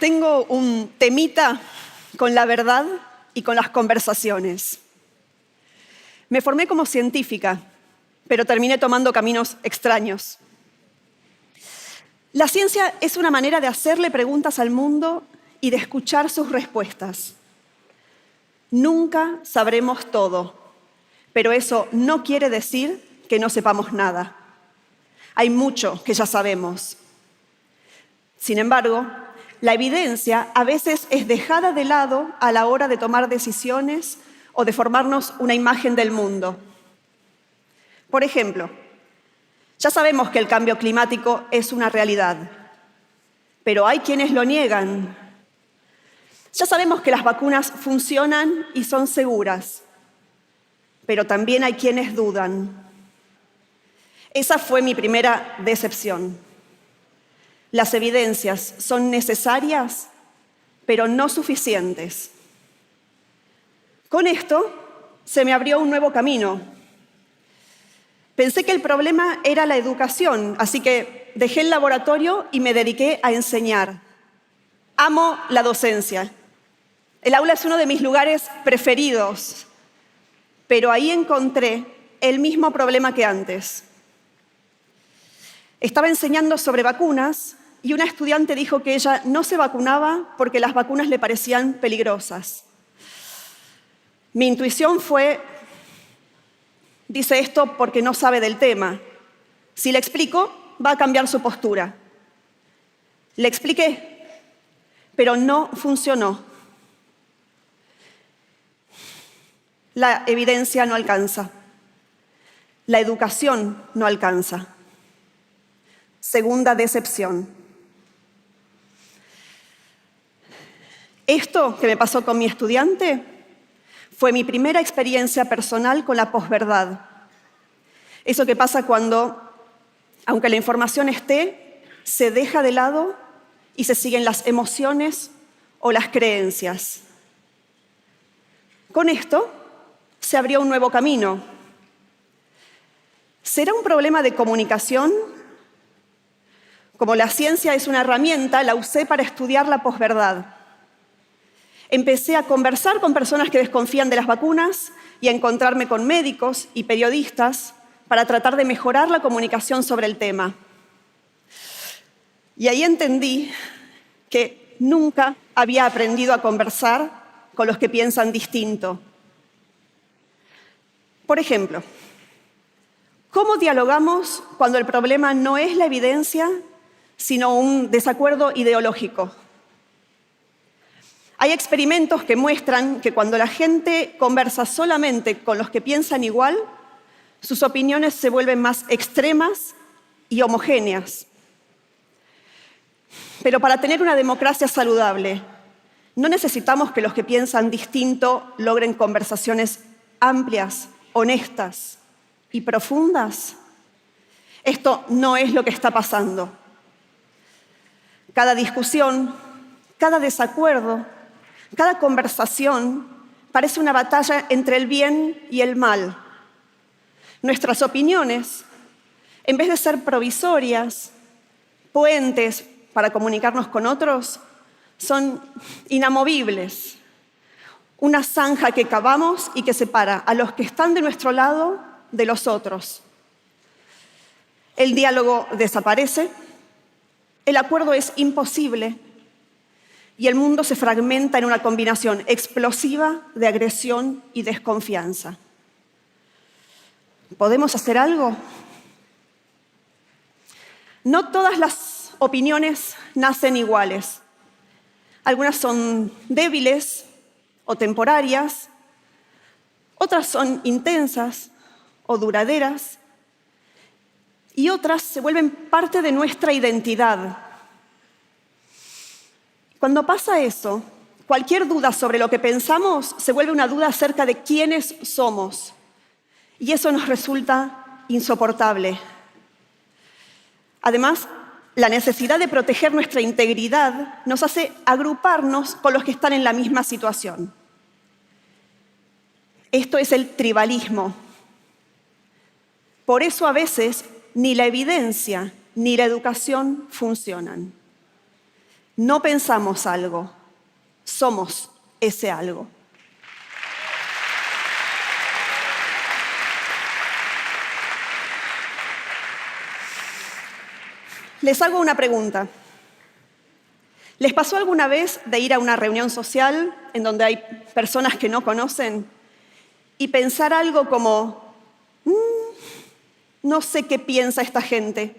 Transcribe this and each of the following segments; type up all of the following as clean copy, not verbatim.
Tengo un temita con la verdad y con las conversaciones. Me formé como científica, pero terminé tomando caminos extraños. La ciencia es una manera de hacerle preguntas al mundo y de escuchar sus respuestas. Nunca sabremos todo, pero eso no quiere decir que no sepamos nada. Hay mucho que ya sabemos. Sin embargo, la evidencia a veces es dejada de lado a la hora de tomar decisiones o de formarnos una imagen del mundo. Por ejemplo, ya sabemos que el cambio climático es una realidad, pero hay quienes lo niegan. Ya sabemos que las vacunas funcionan y son seguras, pero también hay quienes dudan. Esa fue mi primera decepción. Las evidencias son necesarias, pero no suficientes. Con esto se me abrió un nuevo camino. Pensé que el problema era la educación, así que dejé el laboratorio y me dediqué a enseñar. Amo la docencia. El aula es uno de mis lugares preferidos, pero ahí encontré el mismo problema que antes. Estaba enseñando sobre vacunas y una estudiante dijo que ella no se vacunaba porque las vacunas le parecían peligrosas. Mi intuición fue, dice esto porque no sabe del tema. Si le explico, va a cambiar su postura. Le expliqué, pero no funcionó. La evidencia no alcanza. La educación no alcanza. Segunda decepción. Esto que me pasó con mi estudiante fue mi primera experiencia personal con la posverdad. Eso que pasa cuando, aunque la información esté, se deja de lado y se siguen las emociones o las creencias. Con esto se abrió un nuevo camino. ¿Será un problema de comunicación? Como la ciencia es una herramienta, la usé para estudiar la posverdad. Empecé a conversar con personas que desconfían de las vacunas y a encontrarme con médicos y periodistas para tratar de mejorar la comunicación sobre el tema. Y ahí entendí que nunca había aprendido a conversar con los que piensan distinto. Por ejemplo, ¿cómo dialogamos cuando el problema no es la evidencia, sino un desacuerdo ideológico? Hay experimentos que muestran que cuando la gente conversa solamente con los que piensan igual, sus opiniones se vuelven más extremas y homogéneas. Pero para tener una democracia saludable, no necesitamos que los que piensan distinto logren conversaciones amplias, honestas y profundas. Esto no es lo que está pasando. Cada discusión, cada desacuerdo, cada conversación parece una batalla entre el bien y el mal. Nuestras opiniones, en vez de ser provisorias, puentes para comunicarnos con otros, son inamovibles. Una zanja que cavamos y que separa a los que están de nuestro lado de los otros. El diálogo desaparece, el acuerdo es imposible y el mundo se fragmenta en una combinación explosiva de agresión y desconfianza. ¿Podemos hacer algo? No todas las opiniones nacen iguales. Algunas son débiles o temporarias, otras son intensas o duraderas y otras se vuelven parte de nuestra identidad. Cuando pasa eso, cualquier duda sobre lo que pensamos se vuelve una duda acerca de quiénes somos. Y eso nos resulta insoportable. Además, la necesidad de proteger nuestra integridad nos hace agruparnos con los que están en la misma situación. Esto es el tribalismo. Por eso a veces ni la evidencia ni la educación funcionan. No pensamos algo, somos ese algo. Les hago una pregunta. ¿Les pasó alguna vez de ir a una reunión social en donde hay personas que no conocen y pensar algo como, no sé qué piensa esta gente,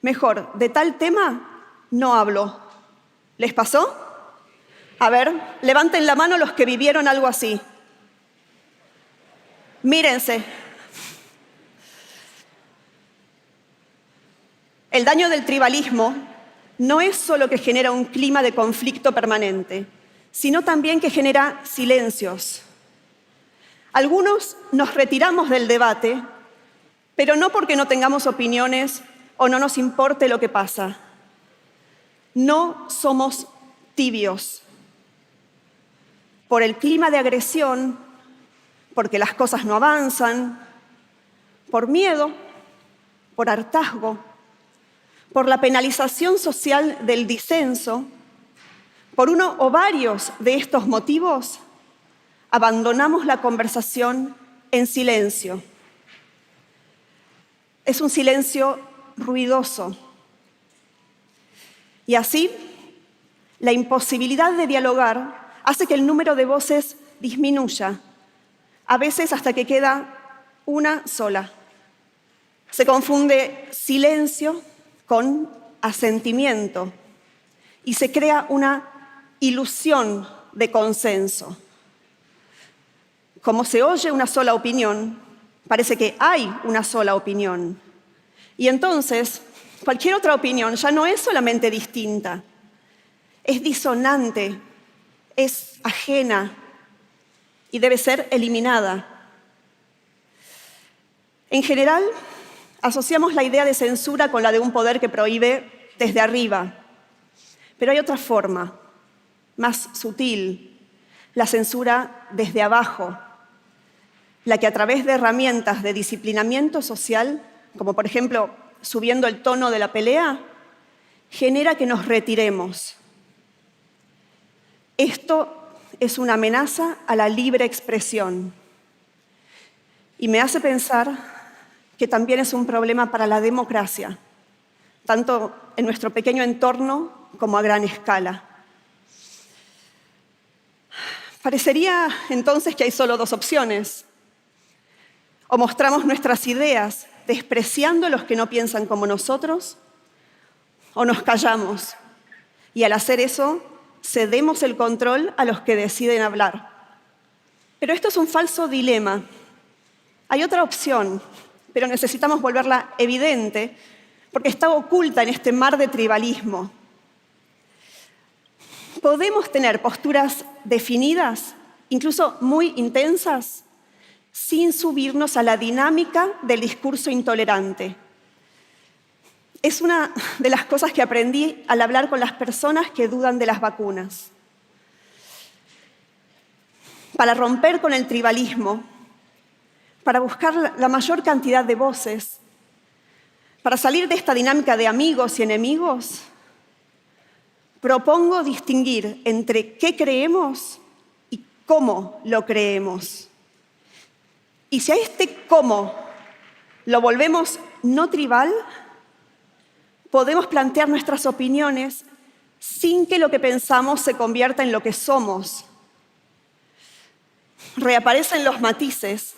mejor, de tal tema no hablo? ¿Les pasó? A ver, levanten la mano los que vivieron algo así. Mírense. El daño del tribalismo no es solo que genera un clima de conflicto permanente, sino también que genera silencios. Algunos nos retiramos del debate, pero no porque no tengamos opiniones o no nos importe lo que pasa. No somos tibios. Por el clima de agresión, porque las cosas no avanzan, por miedo, por hartazgo, por la penalización social del disenso, por uno o varios de estos motivos, abandonamos la conversación en silencio. Es un silencio ruidoso. Y así, la imposibilidad de dialogar hace que el número de voces disminuya, a veces hasta que queda una sola. Se confunde silencio con asentimiento y se crea una ilusión de consenso. Como se oye una sola opinión, parece que hay una sola opinión. Y entonces, cualquier otra opinión ya no es solamente distinta, es disonante, es ajena y debe ser eliminada. En general, asociamos la idea de censura con la de un poder que prohíbe desde arriba. Pero hay otra forma, más sutil, la censura desde abajo, la que a través de herramientas de disciplinamiento social, como por ejemplo subiendo el tono de la pelea, genera que nos retiremos. Esto es una amenaza a la libre expresión y me hace pensar que también es un problema para la democracia, tanto en nuestro pequeño entorno como a gran escala. Parecería entonces que hay solo dos opciones. O mostramos nuestras ideas despreciando a los que no piensan como nosotros, o nos callamos y al hacer eso cedemos el control a los que deciden hablar. Pero esto es un falso dilema. Hay otra opción, pero necesitamos volverla evidente porque está oculta en este mar de tribalismo. Podemos tener posturas definidas, incluso muy intensas, sin subirnos a la dinámica del discurso intolerante. Es una de las cosas que aprendí al hablar con las personas que dudan de las vacunas. Para romper con el tribalismo, para buscar la mayor cantidad de voces, para salir de esta dinámica de amigos y enemigos, propongo distinguir entre qué creemos y cómo lo creemos. Y si a este cómo lo volvemos no tribal, podemos plantear nuestras opiniones sin que lo que pensamos se convierta en lo que somos. Reaparecen los matices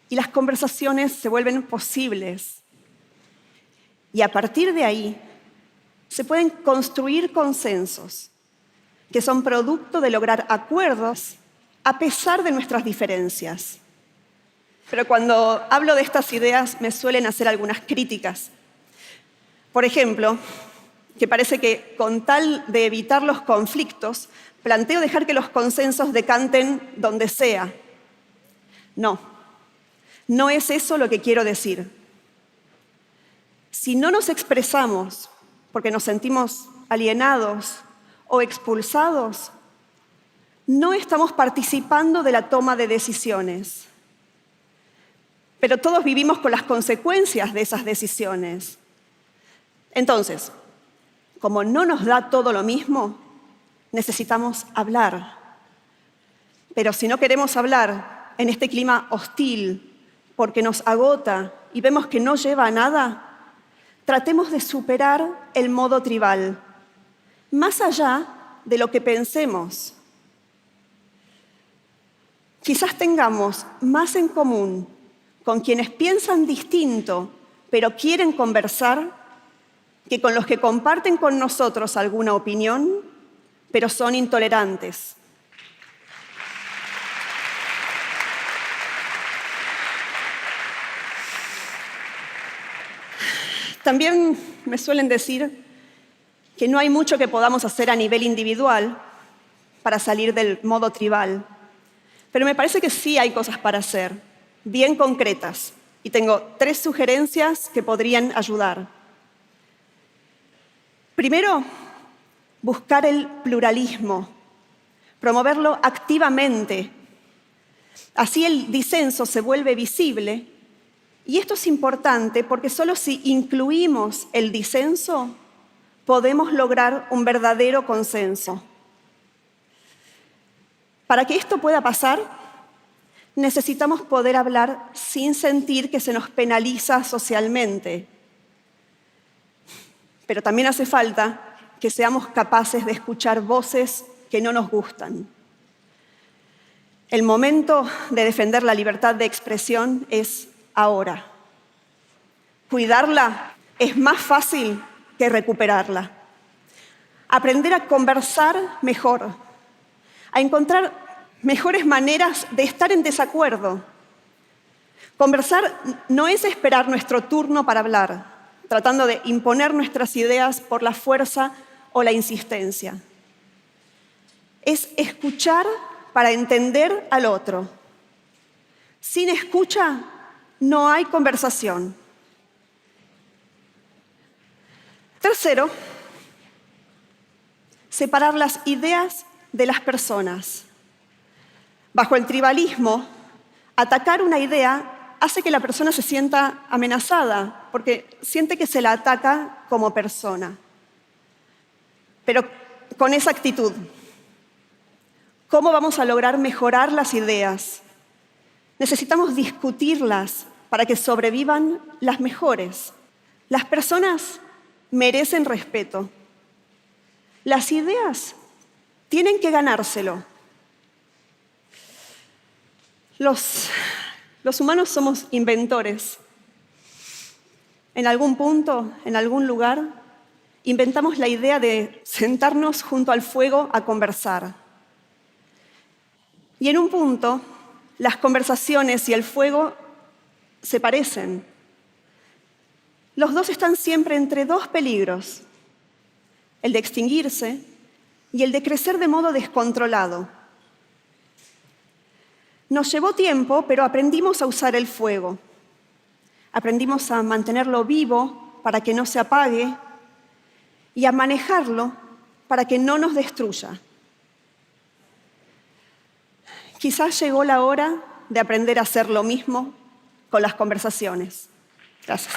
y las conversaciones se vuelven posibles. Y a partir de ahí se pueden construir consensos que son producto de lograr acuerdos a pesar de nuestras diferencias. Pero cuando hablo de estas ideas me suelen hacer algunas críticas. Por ejemplo, que parece que con tal de evitar los conflictos, planteo dejar que los consensos decanten donde sea. No, no es eso lo que quiero decir. Si no nos expresamos porque nos sentimos alienados o expulsados, no estamos participando de la toma de decisiones. Pero todos vivimos con las consecuencias de esas decisiones. Entonces, como no nos da todo lo mismo, necesitamos hablar. Pero si no queremos hablar en este clima hostil, porque nos agota y vemos que no lleva a nada, tratemos de superar el modo tribal, más allá de lo que pensemos. Quizás tengamos más en común con quienes piensan distinto, pero quieren conversar, que con los que comparten con nosotros alguna opinión, pero son intolerantes. También me suelen decir que no hay mucho que podamos hacer a nivel individual para salir del modo tribal, pero me parece que sí hay cosas para hacer, bien concretas, y tengo 3 sugerencias que podrían ayudar. Primero, buscar el pluralismo, promoverlo activamente. Así el disenso se vuelve visible, y esto es importante porque solo si incluimos el disenso podemos lograr un verdadero consenso. Para que esto pueda pasar, necesitamos poder hablar sin sentir que se nos penaliza socialmente. Pero también hace falta que seamos capaces de escuchar voces que no nos gustan. El momento de defender la libertad de expresión es ahora. Cuidarla es más fácil que recuperarla. Aprender a conversar mejor, a encontrar mejores maneras de estar en desacuerdo. Conversar no es esperar nuestro turno para hablar, tratando de imponer nuestras ideas por la fuerza o la insistencia. Es escuchar para entender al otro. Sin escucha no hay conversación. Tercero, separar las ideas de las personas. Bajo el tribalismo, atacar una idea hace que la persona se sienta amenazada, porque siente que se la ataca como persona. Pero con esa actitud, ¿cómo vamos a lograr mejorar las ideas? Necesitamos discutirlas para que sobrevivan las mejores. Las personas merecen respeto. Las ideas tienen que ganárselo. Los humanos somos inventores. En algún punto, en algún lugar, inventamos la idea de sentarnos junto al fuego a conversar. Y en un punto, las conversaciones y el fuego se parecen. Los dos están siempre entre 2 peligros, el de extinguirse y el de crecer de modo descontrolado. Nos llevó tiempo, pero aprendimos a usar el fuego. Aprendimos a mantenerlo vivo para que no se apague y a manejarlo para que no nos destruya. Quizás llegó la hora de aprender a hacer lo mismo con las conversaciones. Gracias.